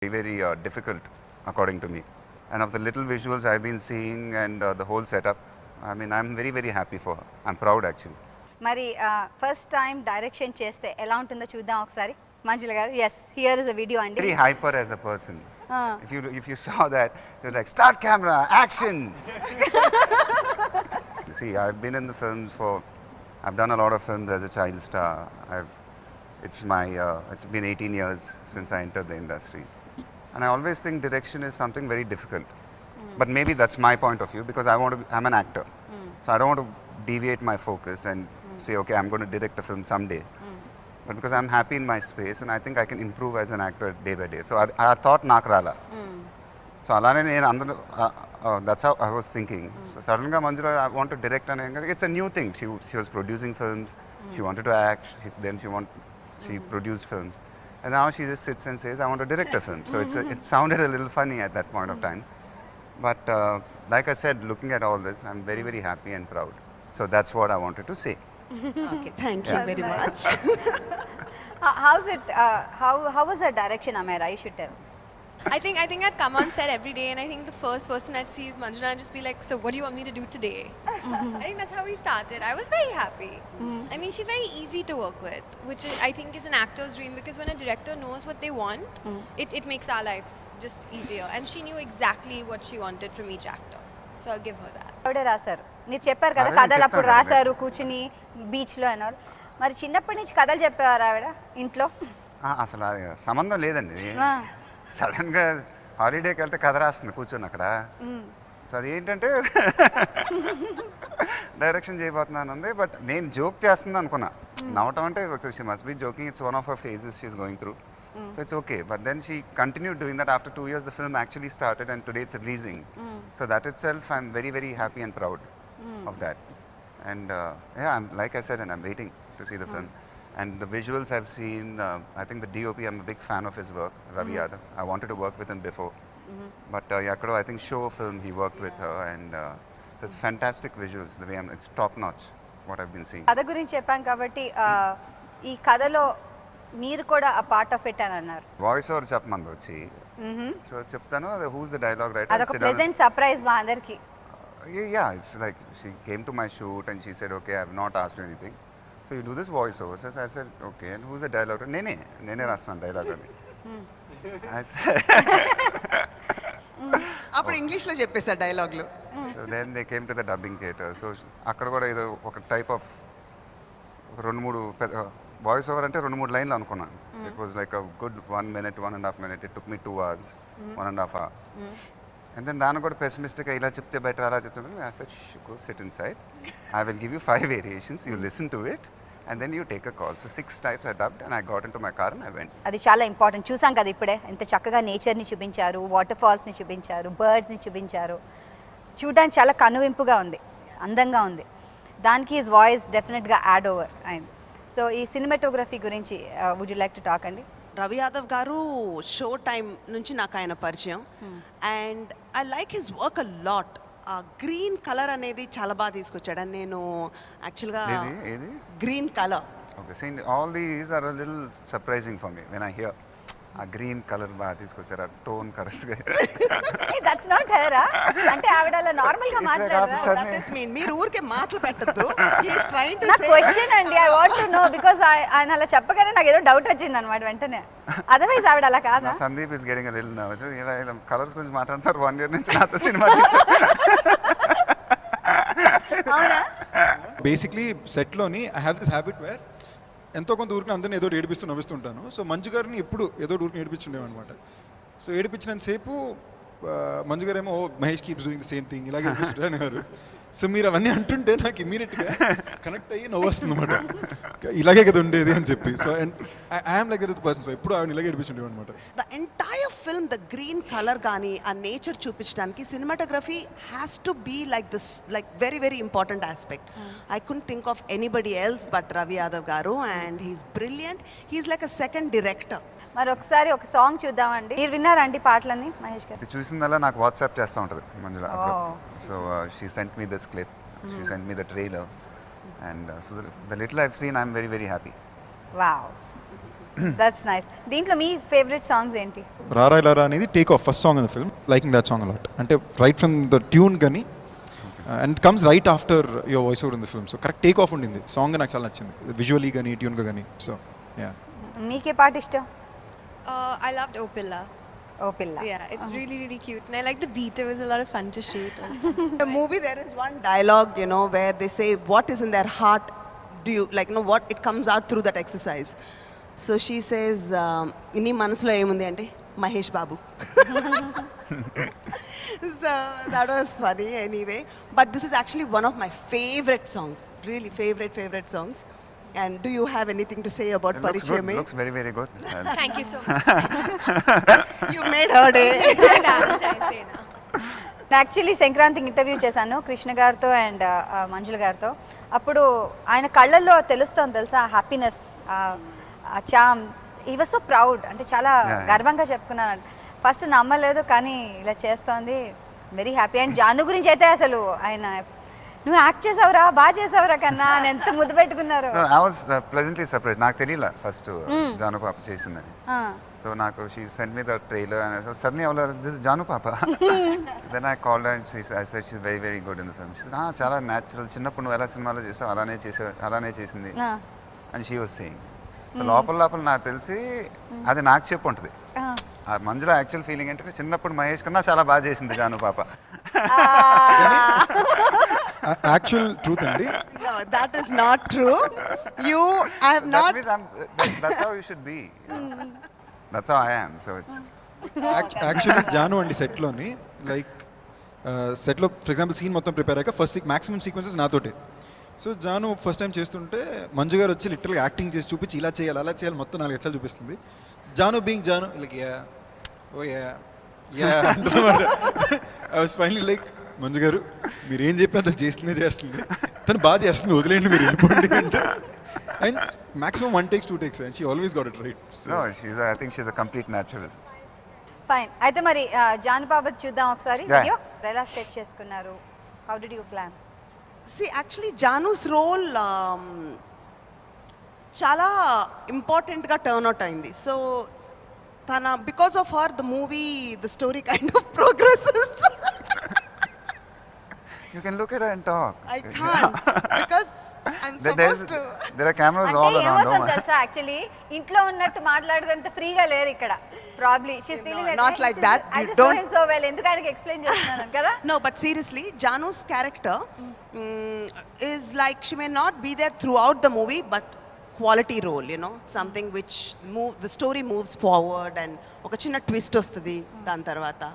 very difficult according to me. And of the little visuals I've been seeing and the whole setup, I mean, I'm very, very happy for her. I'm proud actually. మరి first time direction చేస్తే ఎలా ఉంటుందో చూద్దాం ఒకసారి Manjula garu. Yes, here is a video అండి. Very hyper as a person. If you saw that, it was like, start camera, action! See, I've been in the films I've done a lot of films as a child star. It's been 18 years since I entered the industry. And I always think direction is something very difficult. But maybe that's my point of view because I'm an actor. So I don't want to deviate my focus and say, okay, I'm going to direct a film someday. But because I'm happy in my space and I think I can improve as an actor day by day. So I thought Nakrala. So alane nenu andaru that's how I was thinking. So suddenly Manjula, I want to direct and it's a new thing. She was producing films. She wanted to act. Then she produced films. And now she just sits and says, I want to direct a film. So it sounded a little funny at that point of time. But like I said, looking at all this, I'm very, very happy and proud. So that's what I wanted to say. Okay, thank you very much. How's it? How was her direction, Amira? You should tell. I think I'd come on set every day, and I think the first person I'd see is Manjula and just be like, so what do you want me to do today? I think that's how we started. I was very happy. I mean, she's very easy to work with, which I think is an actor's dream, because when a director knows what they want, it makes our lives just easier. And she knew exactly what she wanted from each actor. So I'll give her that. ఆవిడే రాశారు. మీరు చెప్పారు కదా అదే కథలు అప్పుడు చెప్తాను రాశారు కూర్చుని బీచ్లో అన్నారు. మరి చిన్నప్పటి నుంచి కథలు చెప్పేవారు ఆవిడ ఇంట్లో? అసలు అది సంబంధం లేదండి. సడన్గా హాలిడేకి వెళ్తే కథ రాస్తుంది కూర్చొని అక్కడ. సో అది ఏంటంటే డైరెక్షన్ చేయబోతున్నాను ఉంది. బట్ నేను జోక్ చేస్తుంది అనుకున్నా. నవ్వటం అంటే she must be joking. It's one of her phases she's going through. So it's okay. But then she continued doing that. After 2 years, the film actually started, and today it's releasing. So that itself, I'm very, very happy and proud of that. And yeah, like I said, and I'm waiting to see the film. And the visuals I've seen, I think the DOP, I'm a big fan of his work, Ravi Yadav. I wanted to work with him before. But Yakado, I think show film, he worked with her. And so it's fantastic visuals. The way it's top notch, what I've been seeing. కథ గురించి చెప్పాం కాబట్టి ఈ కథలో మీరు కూడా ఆ part of it అని అన్నారు. వాయిస్ ఓవర్ చెప్పమంది వచ్చి. సో చెప్తాను, హూస్ ద డైలాగ్ రైటర్. అదొక ప్లెజెంట్ సర్ప్రైజ్ మా అందరికి. Yeah, it's like she came to my shoot and she said, okay, I have not asked you anything. So you do this voice over. So I said, okay, and who's the dialogue? Nene రాస్తున్నాను dialogue అని. అప్పుడు ఇంగ్లీష్లో చెప్పేసా డైలాగ్లు. So then they came to the dubbing theatre. So అక్కడ కూడా ఏదో ఒక type of 2-3 voice over అంటే 2-3 లైన్లు అనుకున్నాను. It was like a good 1 minute, 1.5 minutes. It took me 2 hours, 1.5 hours. And then దాని కూడా పెసిమిస్టిక్గా ఇలా చెప్తే బెటర్, అలా చెప్తే I said, go sit inside. I will give you 5 variations. You listen to it and then you take a call. So 6 types I dubbed and I got into my car and I went. అది చాలా important. చూసాం కదా ఇప్పుడే ఎంత చక్కగా నేచర్ని చూపించారు, water ఫాల్స్ని చూపించారు, బర్డ్స్ని చూపించారు. చూడడానికి చాలా కనువింపుగా ఉంది, అందంగా ఉంది. దానికి హిస్ వాయిస్ డెఫినెట్గా యాడ్ ఓవర్ అయింది. సో ఈ సినిమాటోగ్రఫీ గురించి would you like to talk అండి? రవి యాదవ్ గారు షో టైం నుంచి నాకు ఆయన పరిచయం. And I like his work a lot. ఆ గ్రీన్ కలర్ అనేది చాలా బాగా తీసుకొచ్చాడు. అండ్ నేను యాక్చువల్గా green colour. Okay, see, all these are a little surprising for me when I hear ఆ గ్రీన్ కలర్ బాగా తీసుకొచ్చారు, ఆ టోన్ కరెక్ట్గా. That's not her. అంటే ఆవిడ అలా నార్మల్ గా మాట్లాడారు. That is mean. మీరు ఊరికే మాటలు పెట్టొద్దు. హి ఇస్ ట్రైయింగ్ టు నా సే క్వశ్చన్ అండి. I want to know because ఆయన అలా చెప్పగానే నాకు ఏదో డౌట్ వచ్చింది అన్నమాట వెంటనే. అదర్వైజ్ ఆవిడ అలా కాదా? Sandeep is getting a little nervous. ఇలా కలర్స్ గురించి మాట్లాడతారు 1 year నుంచి నాతో సినిమా. అవునా? బేసిక్లీ సెట్లోని I have this habit where ఎంతో కొంత ఊరికి అందరిని ఏదో ఏడిపిస్తూ నవ్విస్తుంటాను. సో మంజు గారిని ఎప్పుడు ఏదో ఊరికి ఏడిపించుండేవన్నమాట. సో ఏడిపించినంతసేపు మంజు గారు ఏమో Mahesh keeps doing the same thing ఇలాగే ఏడిపిస్తుంటే అనేవారు. సో మీరు అవన్నీ అంటుంటే నాకు ఇమీడియట్గా కనెక్ట్ అయ్యి నవ్వు వస్తుంది అనమాట. ఇలాగే కదా ఉండేది అని చెప్పి. So and I'm like that person. So ఎప్పుడు ఆవిడ ఇలాగే ఏడిపించుండేవి అనమాట. The entire film the green colour కానీ ఆ నేచర్ చూపించడానికి cinematography has to be like this, like very very important aspect. I couldn't think of anybody else but Ravi Yadav garu. And he's brilliant. He's like a second director. మరి ఒకసారి ఒక song చూద్దామండి. మీరు విన్నారా అండి పాటలన్నీ మహేష్ గారు? చూసిందల్లా నాకు వాట్సాప్ చేస్తూ ఉంటుంది Manjula. So she sent me this clip, she sent me the trailer, and so the little I've seen I'm very very happy. Wow. That's nice. దీంట్లో మీ ఫేవరెట్ సాంగ్స్ ఏంటి? రారా లారా అనేది take off first song in the film, liking that song a lot. అంటే right from the tune కానీ and comes right after your voice over in the film. So correct take off ఉండింది. Song నాకు చాలా నచ్చింది, విజువలీ కానీ ట్యూన్గా కానీ. So yeah. మీకే పాట ఇష్టం? I loved Opilla. ఓ పిల్ల. Yeah, it's really, really cute. And I like the beat. It was a lot of fun to shoot. Also. The movie, there is one dialogue, you know, where they say what is in their heart. Do you like, you know, what it comes out through that exercise. So she says, "Inni manasulo emundi ante Mahesh Babu." So that was funny anyway. But this is actually one of my favorite songs. Really favorite songs. And do you have anything to say about It looks good. Parichayame? Looks very, very good. Thank you so much. You made her day. Valentine's Day now. Actually సంక్రాంతికి interview చేశాను కృష్ణ గారితో and మంజుల గారితో. అప్పుడు ఆయన కళ్ళల్లో తెలుస్తోంది తెలుసా, happiness, చామ్. ఈ వాజ్ సో ప్రౌడ్, అంటే చాలా Yeah. గర్వంగా చెప్పుకున్నాను. ఫస్ట్ నమ్మలేదు, కానీ ఇలా చేస్తోంది. Very happy. అండ్ జాను గురించి అయితే అసలు ఆయన, నువ్వు యాక్ట్ చేసావురా, బాగా చేసావురా కన్నా అని ఎంత ముద్దు పెట్టుకున్నారు. No, I was pleasantly surprised. నాకు తెలియలా ఫస్ట్ జాను పాప చేసిందని. So నాకు she sent me the trailer and I said, suddenly I was like, this is Janu Papa. So then I called her and I said she's very, very good in the film. She said, చాలా natural. చిన్నప్పుడు నువ్వు ఎలా సినిమాలో చేసావు అలానే చేసింది. And she was saying. So లోపల నాకు తెలిసి అది నాకు చెప్పు ఉంటుంది. ఆ మంజులో యాక్చువల్ ఫీలింగ్ ఏంటంటే చిన్నప్పుడు మహేష్ కన్నా చాలా బాగా చేసింది జాను పాప. యాక్చువల్ ట్రూత్ అండి. No, that is not true. You, I have not. That means that's how you should be. That's how I am. So it's actually Jaanu అండి సెట్లోని, లైక్ సెట్లో ఫర్ ఎగ్జాంపుల్ సీన్ మొత్తం ప్రిపేర్ అయ్యాక ఫస్ట్ మ్యాక్సిమం సీక్వెన్సెస్ నాతోటే. So Jaanu first time చేస్తుంటే మంజు గారు వచ్చి లిటరల్గా యాక్టింగ్ చేసి చూపించి ఇలా చేయాలి అలా చేయాలి మొత్తం 4 ఎచ్చాలు చూపిస్తుంది. Jaanu being Jaanu like yeah అంటున్నమాట. I was finally like, Manju garu మీరు ఏం చెప్పినా తను చేస్తుంది, తను బాగా చేస్తుంది, వదిలేండి మీరు వెళ్ళిపోండి అంటే. And maximum 1 takes 2 takes and she always got it right. So no, I think she's a complete natural. Fine. అయితే మరి జాను బాబత్ చూద్దాం ఒకసారి. Yeah. వీడియో ఎలా స్కెచ్ చేసుకున్నారు? How did you plan? See, actually, Janu's role చాలా ఇంపార్టెంట్గా టర్న్ అవుట్ అయింది. So తన, because of her the movie, the story kind of progresses. You can look at her and talk. I can't because I'm supposed to. There are cameras అంటే all around. ఏమవుతుంది తెలుసా, actually ఇంట్లో ఉన్నట్టు మాట్లాడుకుంటే ఫ్రీగా లేరు ఇక్కడ. Probably she's No, feeling not like that. I You just know don't- him so well. ఎందుకు ఆయనకి ఎక్స్ప్లెయిన్ చేస్తున్నాను కదా. No, but seriously, Janu's character is like, she may not be there throughout the movie, but quality role, you know, something which the story moves forward and oka chinna twist ostadi dan tarvata,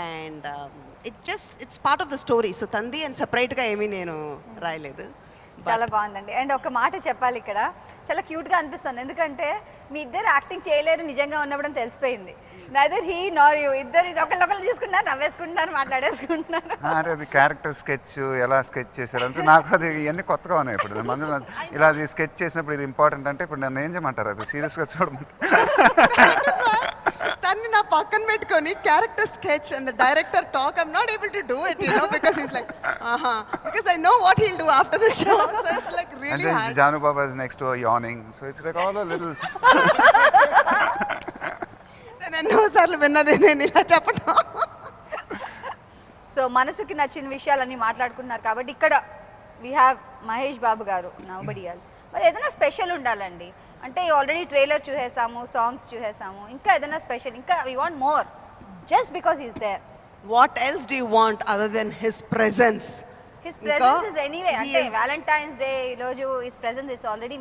and it's part of the story. So tandi and separate ga emi nenu raayaledu. చాలా బాగుందండి. And ఒక మాట చెప్పాలి, ఇక్కడ చాలా క్యూట్గా అనిపిస్తుంది. ఎందుకంటే మీ ఇద్దరు యాక్టింగ్ చేయలేరు నిజంగా ఉన్నప్పుడు తెలిసిపోయింది. నైదర్ హీ నార్ యూ, ఇద్దరు ఒకళ్ళు చూసుకుంటున్నారు, నవ్వేసుకుంటున్నారు, మాట్లాడేసుకుంటున్నారు. అంటే అది క్యారెక్టర్ స్కెచ్ ఎలా స్కెచ్ చేశారు అంటే నాకు అది ఇవన్నీ కొత్తగా ఉన్నాయి. ఇప్పుడు మందు ఇలా అది స్కెచ్ చేసినప్పుడు ఇది ఇంపార్టెంట్ అంటే ఇప్పుడు నన్ను ఏం చేయమంటారు, అది సీరియస్గా చూడమంటారు. తన్ని నా పక్కన పెట్టుకొని character sketch and the director talk, I'm not able to do it, you know, because he's like because I know what he'll do after the show, so it's like And really then hard. Janu Baba is next to her yawning, so it's like all a little. నేను ఎన్నోసార్లు విన్నదే నేను ఇలా చెప్పడం. So మనసుకి నచ్చిన విషయాలన్నీ మాట్లాడుకుంటున్నారు కాబట్టి ఇక్కడ వీ హ్యావ్ మహేష్ బాబు గారు, నోబడీ ఎల్స్. మరి ఏదైనా స్పెషల్ ఉండాలండి అంటే ఆల్రెడీ ట్రైలర్ చూసేసాము, సాంగ్స్ చూసేసాము, ఇంకా ఏదైనా స్పెషల్, ఇంకా we want more just because he's there. What else do you want other than his presence? His presence is anyway. he అంటే is- వ్యాలంటైన్స్ డే ఈ రోజు his presence it's already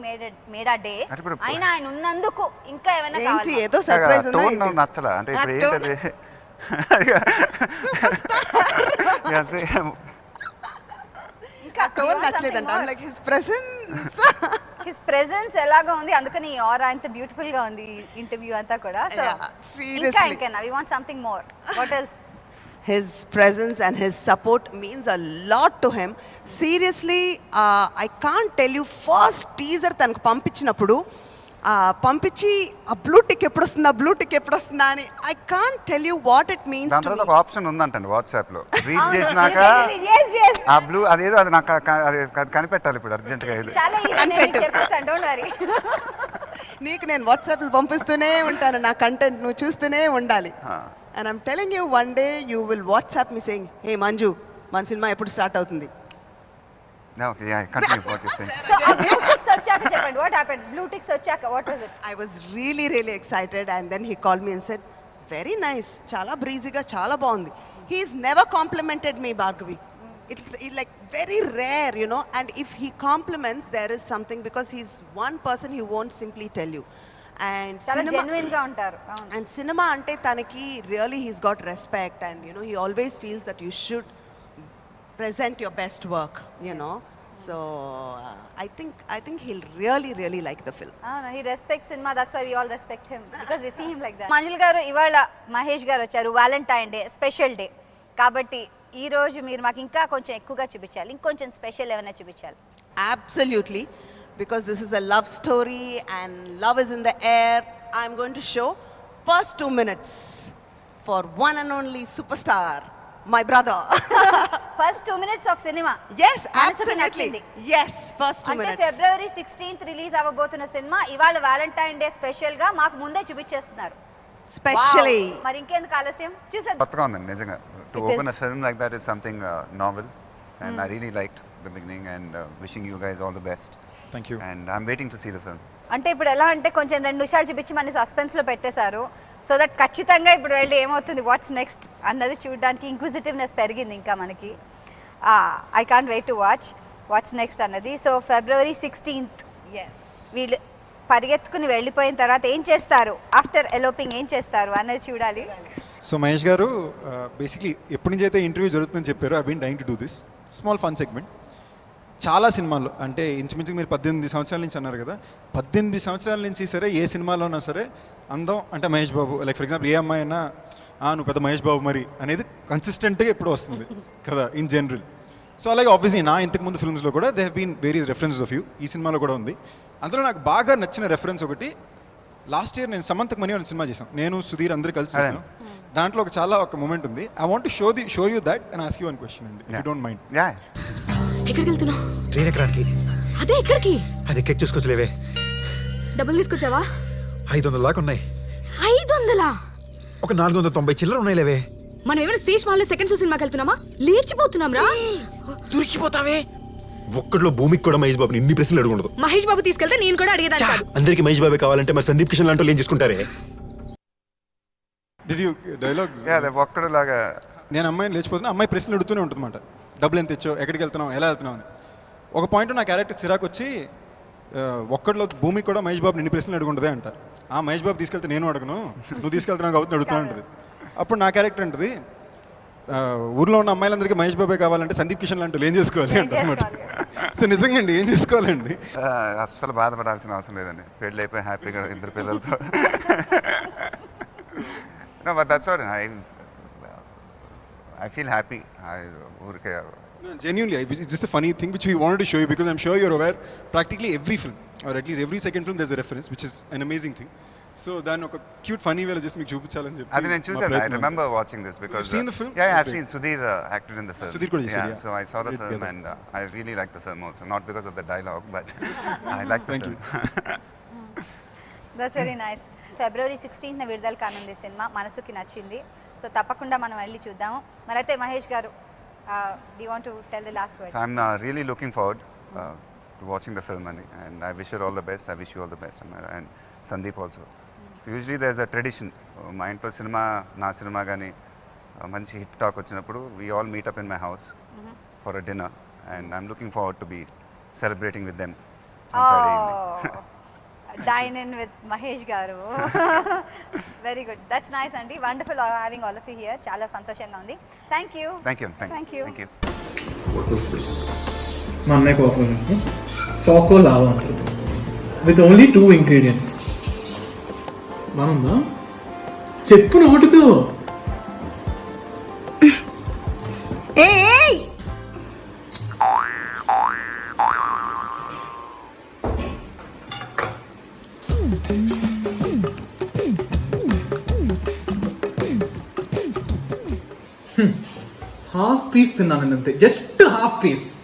made a day. అంటే ఇప్పుడు- అయినా ఆయన ఉన్నందుకు ఇంకా ఏమైనా ఏంటి కావాలా? ఏదో సర్ప్రైజ్ టోన్ ఉందా? నచ్చలా అంటే ఇప్పుడు ఆ tone- ఏంటది. Yeah, see, ఇంకా టోన్ నచ్చలేదంట. I'm like his presence. His presence ఎలాగా ఉంది, అందుకని ఈ ఆరా అంత బ్యూటిఫుల్ గా ఉంది ఇంటర్వ్యూ అంతా కూడా. సో Yeah, ఇంకా seriously. ఇంకా we want something more. What else? His presence and his support means a lot to him. Seriously, I can't tell you, first teaser తనకు పంపించినప్పుడు పంపించి ఆ బ్లూ టిక్ ఎప్పుడు వస్తుందా అని I can't tell you what it means దాని to తర్వాత ఒక ఆప్షన్ ఉందంటండి వాట్సాప్లో రీడ్ చేసినాక yes, yes. ఆ బ్లూ అదేదో అది నాకు అది కనిపెట్టాలి ఇప్పుడు అర్జెంట్గా ఇది చాలా easy, నేను చెప్పేస్తాను, don't worry. నీకు నేను వాట్సాప్లో పంపిస్తూనే ఉంటాను నా కంటెంట్ నువ్వు చూస్తూనే ఉండాలి. And I'm telling you one day you will WhatsApp me saying hey Manju మన సినిమా ఎప్పుడు స్టార్ట్ అవుతుంది. Okay continue what you saying. So, ఆ blue ticks వచ్చాక చెప్పండి, what happened? Blue ticks వచ్చాక what was it? I was really excited and then he called me and said, very nice, చాలా బ్రీజీగా చాలా బాగుంది. He's never complimented me, Bhargavi. It's like very rare, you know, and if he compliments, there is something because he's one person he won't simply tell you. And చాలా cinema, genuine గా ఉంటారు. అవును. and cinema ante tanaki really he's got respect and you know he always feels that you should present your best work, you know. So I think he'll really like the film. He respects cinema, that's why we all respect him because we see him like that. Manjul గారు ఇవాళ మహేష్ గారు వచ్చారు, Valentine day special day కాబట్టి ఈ రోజు మీరు మాకు ఇంకా కొంచెం ఎక్కువగా చూపించాలి, ఇంకొంచెం స్పెషల్ ఏమైనా చూపించాలి. Absolutely, because this is a love story and love is in the air. I'm going to show first 2 minutes for one and only superstar, my brother. First 2 minutes of cinema. Yes, మనసుకి absolutely. నచ్చింది. Yes, first 2 అంటే minutes. ఫిబ్రవరి 16th release అవ్వబోతున్న cinema ఇవాళ Valentine day special గా మాకు ముందే చూపించేస్తున్నారు. Especially. Wow. మరి ఇంకెందుకు ఆలస్యం చూసేద్దాం. కొత్తగా ఉందండి నిజంగా. To It open is. A film like that is something novel and I really liked the beginning and wishing you guys all the best thank you. And I'm waiting to see the film. అంటే ఇప్పుడు ఎలా అంటే కొంచెం 2 నిమిషాలు చూపించి మన suspense లో పెట్టేశారు. సో దట్ ఖచ్చితంగా ఇప్పుడు వెళ్ళి ఏమవుతుంది వాట్స్ నెక్స్ట్ అన్నది చూడడానికి ఇంక్విజిటివ్నెస్ పెరిగింది ఇంకా మనకి. I can't wait to watch what's next అన్నది. So February 16th Yes. వీళ్ళు పరిగెత్తుకుని వెళ్ళిపోయిన తర్వాత ఏం చేస్తారు, ఆఫ్టర్ ఎలోపింగ్ ఏం చేస్తారు అన్నది చూడాలి. సో మహేష్ గారు బేసిక్లీ ఎప్పటి నుంచి అయితే ఇంటర్వ్యూ జరుగుతుందని చెప్పారు, I been dying to do this small fun segment. చాలా సినిమాల్లో అంటే ఇంచుమించు మీరు 18 సంవత్సరాల నుంచి అన్నారు కదా, 18 సంవత్సరాల నుంచి సరే ఏ సినిమాలోనా సరే అందం అంటే Mahesh Babu, like for example ఏ అమ్మాయి అయినా నువ్వు పెద్ద మహేష్ బాబు మరి అనేది కన్సిస్టెంట్గా ఎప్పుడు వస్తుంది కదా ఇన్ జనరల్. సో అలాగే ఆబ్వియస్లీ నా ఇంతకుముందు ఫిల్మ్స్లో కూడా they have been various references of you, ఈ సినిమాలో కూడా ఉంది. అందులో నాకు బాగా నచ్చిన రెఫరెన్స్ ఒకటి, లాస్ట్ ఇయర్ నేను సమంతకు మనీ అనే సినిమా చేశాను, నేను సుధీర్ అందరూ కలిసి చేశాను. దాంట్లో ఒక మూమెంట్ ఉంది, I want to show you that and ask you one question అండి, యూ డోంట్ మైండ్. యా ఎక్కడికి వెళ్తున్నావు? ట్రైన్ ఎక్కడానికి. అదే ఎక్కడికి? అది ఎక్కడికి చూసుకొచ్చలేవే. డబ్బులు తీసుకొచ్చావా? 500 దాకా ఉన్నాయి. 500? ఒక 490 చిల్లర ఉన్నాయి లేవే. మనం ఏమైనా శేష్ మాల్లో సెకండ్ షో సినిమాకి వెళ్తున్నామా? లేచిపోతున్నాం రా. దొరికిపోతావే. ఒక్కడిలో భూమికి కూడా మహేష్ బాబుని ఇన్ని ప్రశ్నలు అడుగుండదు. మహేష్ బాబు తీసుకెళ్తే నేను కూడా అడిగేదాన్ని కాదు. అందరికి మహేష్ బాబే కావాలంటే మరి సందీప్ కిషన్ లాంటి వాళ్ళు ఏం చేసుకుంటారే. Did you dialogues? అదే ఒక్కడు లాగా నేను అమ్మాయిని లేచిపోతున్నా, అమ్మాయి ప్రశ్నలు అడుగుతూనే ఉంటుందన్నమాట, డబ్బులు ఎంత తెచ్చావు, ఎక్కడికి వెళ్తున్నావు, ఎలా వెళ్తున్నావు అని. ఒక పాయింట్ నా క్యారెక్టర్ చిరాకు వచ్చి ఒక్కడిలో భూమికి కూడా మహేష్ బాబు నిన్ను ప్రశ్నలు అడుగుంటుందే అంటారు. మహేష్ బాబు తీసుకెళ్తే నేను అడగను, నువ్వు తీసుకెళ్తున్నావు కాబట్టి అడుగుతూ ఉంటుంది. అప్పుడు నా క్యారెక్టర్ అంటుంది, ఊర్లో ఉన్న అమ్మాయిలందరికీ మహేష్ బాబే కావాలంటే సందీప్ కిషన్ లాంటి ఏం చేసుకోవాలి అంటన్నమాట. సో నిజంగా అండి ఏం చేసుకోవాలండి? అస్సలు బాధపడాల్సిన అవసరం లేదండి, పెళ్ళి అయిపోయి హ్యాపీగా 2 పిల్లలతో. No, but that's what I feel happy. ఊరికే Genuinely, it's just a funny thing which we wanted to show you because I'm sure you're aware practically every film or at least every second film there's a reference, which is an amazing thing. So దాన్ని ఒక cute funny వేలో just మీకు చూపించాలని చెప్పి అది నేను చూసాను. I remember watching this because You've seen the film? Yeah, I've Okay. seen Sudhir acted in the film. Sudhir కూడా చేశారు, yeah. So I saw the Great film together. and I really liked the film also, not because of the dialogue but I liked the Thank film. That's very nice. February 16th విడుదల కానుంది cinema, మనసుకి నచ్చింది. So తప్పకుండా మనం వెళ్ళి చూద్దాము. మరైతే మహేష్ గారు, do you want to tell the last word? So I'm really looking forward to watching the film and I wish her all the best. I wish you all the best and Sandeep also. So usually there's a tradition. మా ఇంట్లో cinema, నా cinema కానీ మంచి hit talk వచ్చినప్పుడు we all meet up in my house for a dinner and I'm looking forward to be celebrating with them on Friday evening. Dine in with Mahesh garu. Very good. That's nice అండి. Wonderful having all of you here. చాలా సంతోషంగా ఉంది. Thank you. Thank you. Thank you. Thank you. What was this? మా అన్నయ్యకు offer choco lava with only 2 ingredients. బాగుందా? చెప్పు నోటితో. Half piece తిన్నాను నేను అంతే, జస్ట్ హాఫ్ పీస్.